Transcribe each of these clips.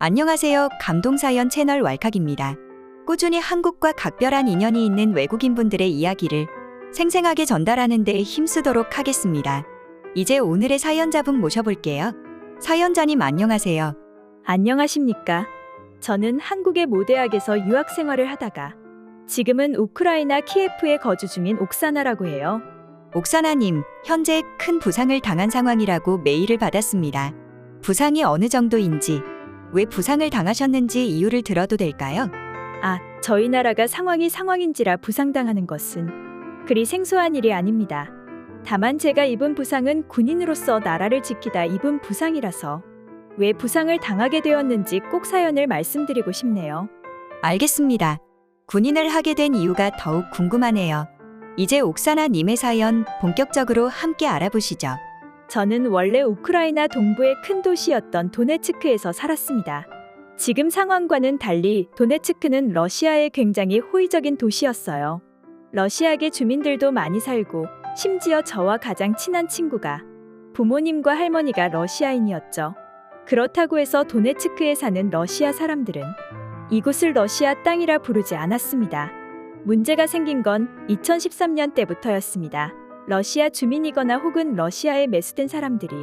안녕하세요. 감동사연 채널 왈칵입니다. 꾸준히 한국과 각별한 인연이 있는 외국인분들의 이야기를 생생하게 전달하는 데 힘쓰도록 하겠습니다. 이제 오늘의 사연자분 모셔볼게요. 사연자님 안녕하세요. 안녕하십니까? 저는 한국의 모 대학에서 유학 생활을 하다가 지금은 우크라이나 키예프에 거주 중인 옥사나라고 해요. 옥사나님, 현재 큰 부상을 당한 상황이라고 메일을 받았습니다. 부상이 어느 정도인지, 왜 부상을 당하셨는지 이유를 들어도 될까요? 저희 나라가 상황인지라 부상당하는 것은 그리 생소한 일이 아닙니다. 다만 제가 입은 부상은 군인으로서 나라를 지키다 입은 부상이라서 왜 부상을 당하게 되었는지 꼭 사연을 말씀드리고 싶네요. 알겠습니다. 군인을 하게 된 이유가 더욱 궁금하네요. 이제 옥사나님의 사연 본격적으로 함께 알아보시죠. 저는 원래 우크라이나 동부의 큰 도시였던 도네츠크에서 살았습니다. 지금 상황과는 달리 도네츠크는 러시아의 굉장히 호의적인 도시였어요. 러시아계 주민들도 많이 살고 심지어 저와 가장 친한 친구가 부모님과 할머니가 러시아인이었죠. 그렇다고 해서 도네츠크에 사는 러시아 사람들은 이곳을 러시아 땅이라 부르지 않았습니다. 문제가 생긴 건 2013년 때부터였습니다. 러시아 주민이거나 혹은 러시아에 매수된 사람들이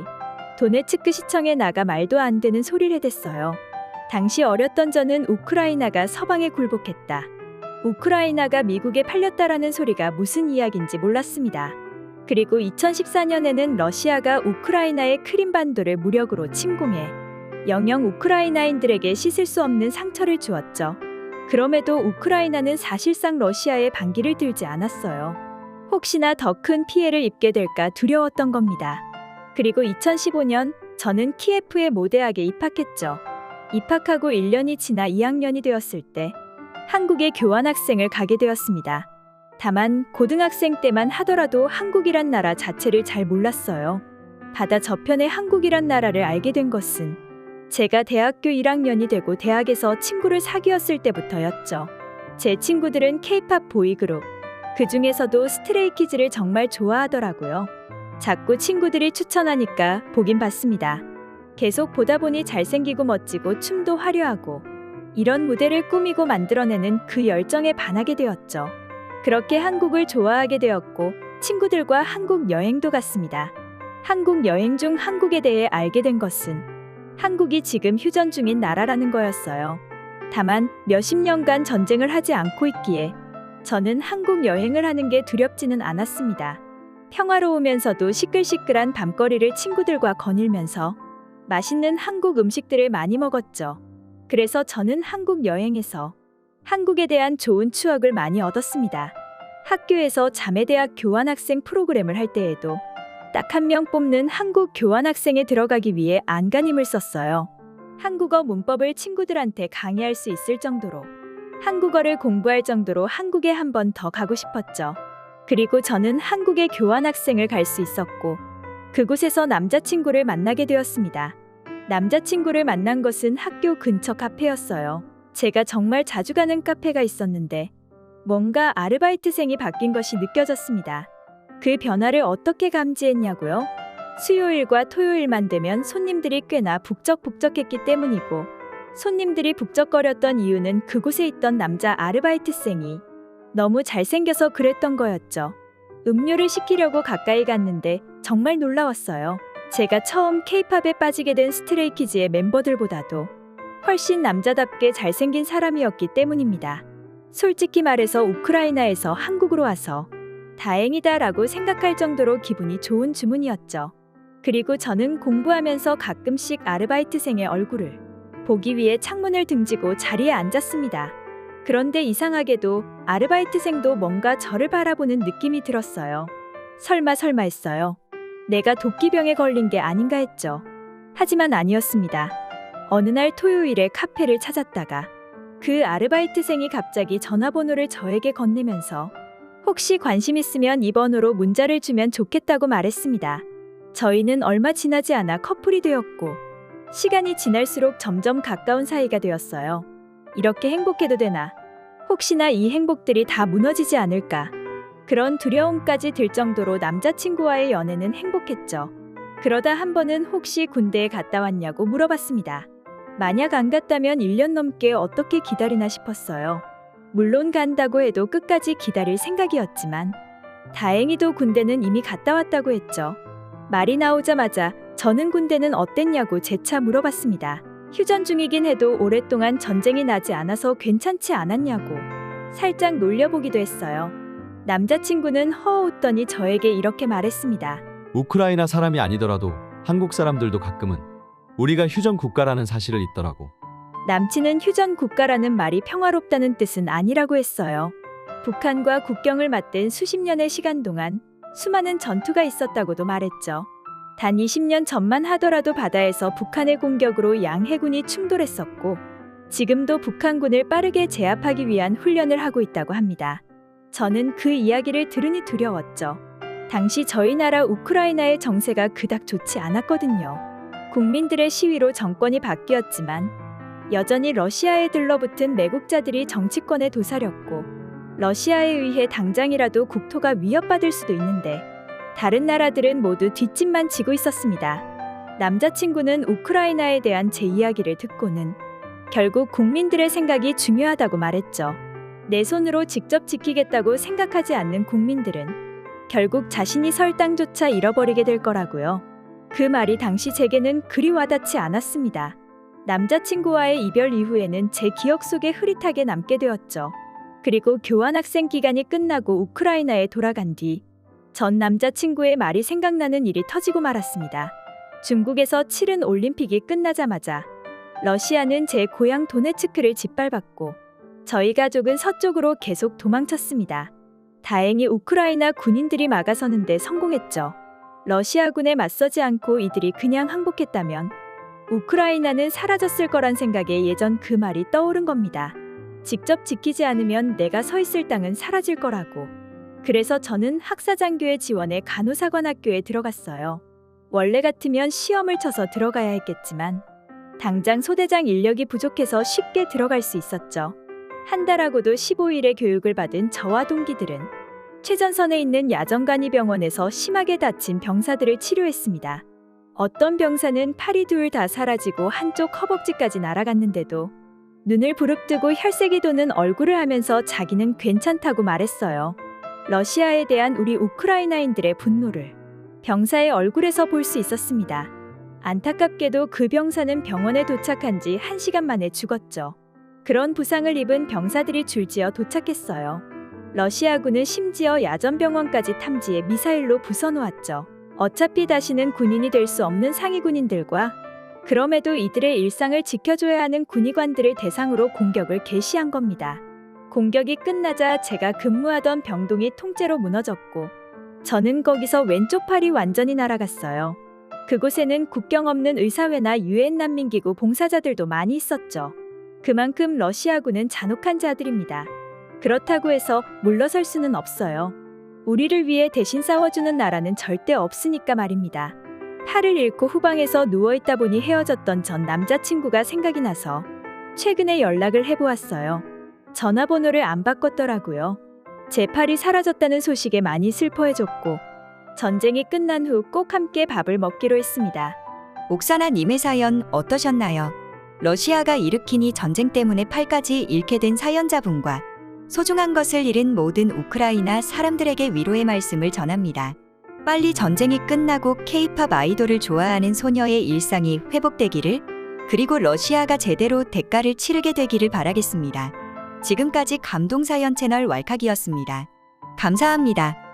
도네츠크 시청에 나가 말도 안 되는 소리를 해댔어요. 당시 어렸던 저는 우크라이나가 서방에 굴복했다, 우크라이나가 미국에 팔렸다라는 소리가 무슨 이야기인지 몰랐습니다. 그리고 2014년에는 러시아가 우크라이나의 크림반도를 무력으로 침공해 영영 우크라이나인들에게 씻을 수 없는 상처를 주었죠. 그럼에도 우크라이나는 사실상 러시아의 반기를 들지 않았어요. 혹시나 더 큰 피해를 입게 될까 두려웠던 겁니다. 그리고 2015년 저는 키예프의 모 대학에 입학했죠. 입학하고 1년이 지나 2학년이 되었을 때 한국에 교환학생을 가게 되었습니다. 다만 고등학생 때만 하더라도 한국이란 나라 자체를 잘 몰랐어요. 바다 저편의 한국이란 나라를 알게 된 것은 제가 대학교 1학년이 되고 대학에서 친구를 사귀었을 때부터였죠. 제 친구들은 K-팝 보이그룹, 그 중에서도 스트레이키즈를 정말 좋아하더라고요. 자꾸 친구들이 추천하니까 보긴 봤습니다. 계속 보다 보니 잘생기고 멋지고 춤도 화려하고 이런 무대를 꾸미고 만들어내는 그 열정에 반하게 되었죠. 그렇게 한국을 좋아하게 되었고 친구들과 한국 여행도 갔습니다. 한국 여행 중 한국에 대해 알게 된 것은 한국이 지금 휴전 중인 나라라는 거였어요. 다만 몇십 년간 전쟁을 하지 않고 있기에 저는 한국 여행을 하는 게 두렵지는 않았습니다. 평화로우면서도 시끌시끌한 밤거리를 친구들과 거닐면서 맛있는 한국 음식들을 많이 먹었죠. 그래서 저는 한국 여행에서 한국에 대한 좋은 추억을 많이 얻었습니다. 학교에서 자매대학 교환학생 프로그램을 할 때에도 딱 한 명 뽑는 한국 교환학생에 들어가기 위해 안간힘을 썼어요. 한국어 문법을 친구들한테 강의할 수 있을 정도로, 한국어를 공부할 정도로 한국에 한 번 더 가고 싶었죠. 그리고 저는 한국에 교환학생을 갈 수 있었고 그곳에서 남자친구를 만나게 되었습니다. 남자친구를 만난 것은 학교 근처 카페였어요. 제가 정말 자주 가는 카페가 있었는데 뭔가 아르바이트생이 바뀐 것이 느껴졌습니다. 그 변화를 어떻게 감지했냐고요? 수요일과 토요일만 되면 손님들이 꽤나 북적북적했기 때문이고, 손님들이 북적거렸던 이유는 그곳에 있던 남자 아르바이트생이 너무 잘생겨서 그랬던 거였죠. 음료를 시키려고 가까이 갔는데 정말 놀라웠어요. 제가 처음 K-팝에 빠지게 된 스트레이키즈의 멤버들보다도 훨씬 남자답게 잘생긴 사람이었기 때문입니다. 솔직히 말해서 우크라이나에서 한국으로 와서 다행이다라고 생각할 정도로 기분이 좋은 주문이었죠. 그리고 저는 공부하면서 가끔씩 아르바이트생의 얼굴을 보기 위해 창문을 등지고 자리에 앉았습니다. 그런데 이상하게도 아르바이트생도 뭔가 저를 바라보는 느낌이 들었어요. 설마 했어요. 내가 도끼병에 걸린 게 아닌가 했죠. 하지만 아니었습니다. 어느 날 토요일에 카페를 찾았다가 그 아르바이트생이 갑자기 전화번호를 저에게 건네면서 혹시 관심 있으면 이 번호로 문자를 주면 좋겠다고 말했습니다. 저희는 얼마 지나지 않아 커플이 되었고 시간이 지날수록 점점 가까운 사이가 되었어요. 이렇게 행복해도 되나? 혹시나 이 행복들이 다 무너지지 않을까? 그런 두려움까지 들 정도로 남자친구와의 연애는 행복했죠. 그러다 한 번은 혹시 군대에 갔다 왔냐고 물어봤습니다. 만약 안 갔다면 1년 넘게 어떻게 기다리나 싶었어요. 물론 간다고 해도 끝까지 기다릴 생각이었지만 다행히도 군대는 이미 갔다 왔다고 했죠. 말이 나오자마자 저는 군대는 어땠냐고 재차 물어봤습니다. 휴전 중이긴 해도 오랫동안 전쟁이 나지 않아서 괜찮지 않았냐고 살짝 놀려보기도 했어요. 남자친구는 허 웃더니 저에게 이렇게 말했습니다. 우크라이나 사람이 아니더라도 한국 사람들도 가끔은 우리가 휴전 국가라는 사실을 잊더라고. 남친은 휴전 국가라는 말이 평화롭다는 뜻은 아니라고 했어요. 북한과 국경을 맞댄 수십 년의 시간 동안 수많은 전투가 있었다고도 말했죠. 단 20년 전만 하더라도 바다에서 북한의 공격으로 양해군이 충돌했었고 지금도 북한군을 빠르게 제압하기 위한 훈련을 하고 있다고 합니다. 저는 그 이야기를 들으니 두려웠죠. 당시 저희 나라 우크라이나의 정세가 그닥 좋지 않았거든요. 국민들의 시위로 정권이 바뀌었지만 여전히 러시아에 들러붙은 매국자들이 정치권에 도사렸고 러시아에 의해 당장이라도 국토가 위협받을 수도 있는데 다른 나라들은 모두 뒷짐만 지고 있었습니다. 남자친구는 우크라이나에 대한 제 이야기를 듣고는 결국 국민들의 생각이 중요하다고 말했죠. 내 손으로 직접 지키겠다고 생각하지 않는 국민들은 결국 자신이 설 땅조차 잃어버리게 될 거라고요. 그 말이 당시 제게는 그리 와닿지 않았습니다. 남자친구와의 이별 이후에는 제 기억 속에 흐릿하게 남게 되었죠. 그리고 교환학생 기간이 끝나고 우크라이나에 돌아간 뒤 전 남자친구의 말이 생각나는 일이 터지고 말았습니다. 중국에서 치른 올림픽이 끝나자마자 러시아는 제 고향 도네츠크를 짓밟았고 저희 가족은 서쪽으로 계속 도망쳤습니다. 다행히 우크라이나 군인들이 막아서는데 성공했죠. 러시아군에 맞서지 않고 이들이 그냥 항복했다면 우크라이나는 사라졌을 거란 생각에 예전 그 말이 떠오른 겁니다. 직접 지키지 않으면 내가 서 있을 땅은 사라질 거라고. 그래서 저는 학사장교의 지원에 간호사관학교에 들어갔어요. 원래 같으면 시험을 쳐서 들어가야 했겠지만 당장 소대장 인력이 부족해서 쉽게 들어갈 수 있었죠. 한 달하고도 15일의 교육을 받은 저와 동기들은 최전선에 있는 야전간이병원에서 심하게 다친 병사들을 치료했습니다. 어떤 병사는 팔이 둘 다 사라지고 한쪽 허벅지까지 날아갔는데도 눈을 부릅뜨고 혈색이 도는 얼굴을 하면서 자기는 괜찮다고 말했어요. 러시아에 대한 우리 우크라이나인들의 분노를 병사의 얼굴에서 볼 수 있었습니다. 안타깝게도 그 병사는 병원에 도착한 지 1시간 만에 죽었죠. 그런 부상을 입은 병사들이 줄지어 도착했어요. 러시아군은 심지어 야전병원까지 탐지해 미사일로 부숴놓았죠. 어차피 다시는 군인이 될 수 없는 상위 군인들과 그럼에도 이들의 일상을 지켜줘야 하는 군의관들을 대상으로 공격을 개시한 겁니다. 공격이 끝나자 제가 근무하던 병동이 통째로 무너졌고 저는 거기서 왼쪽 팔이 완전히 날아갔어요. 그곳에는 국경 없는 의사회나 유엔 난민기구 봉사자들도 많이 있었죠. 그만큼 러시아군은 잔혹한 자들입니다. 그렇다고 해서 물러설 수는 없어요. 우리를 위해 대신 싸워주는 나라는 절대 없으니까 말입니다. 팔을 잃고 후방에서 누워있다 보니 헤어졌던 전 남자친구가 생각이 나서 최근에 연락을 해보았어요. 전화번호를 안 바꿨더라고요. 제 팔이 사라졌다는 소식에 많이 슬퍼해줬고 전쟁이 끝난 후 꼭 함께 밥을 먹기로 했습니다. 옥사나님의 사연 어떠셨나요? 러시아가 일으킨 이 전쟁 때문에 팔까지 잃게 된 사연자분과 소중한 것을 잃은 모든 우크라이나 사람들에게 위로의 말씀을 전합니다. 빨리 전쟁이 끝나고 K-팝 아이돌을 좋아하는 소녀의 일상이 회복되기를, 그리고 러시아가 제대로 대가를 치르게 되기를 바라겠습니다. 지금까지 감동사연 채널 왈칵이었습니다. 감사합니다.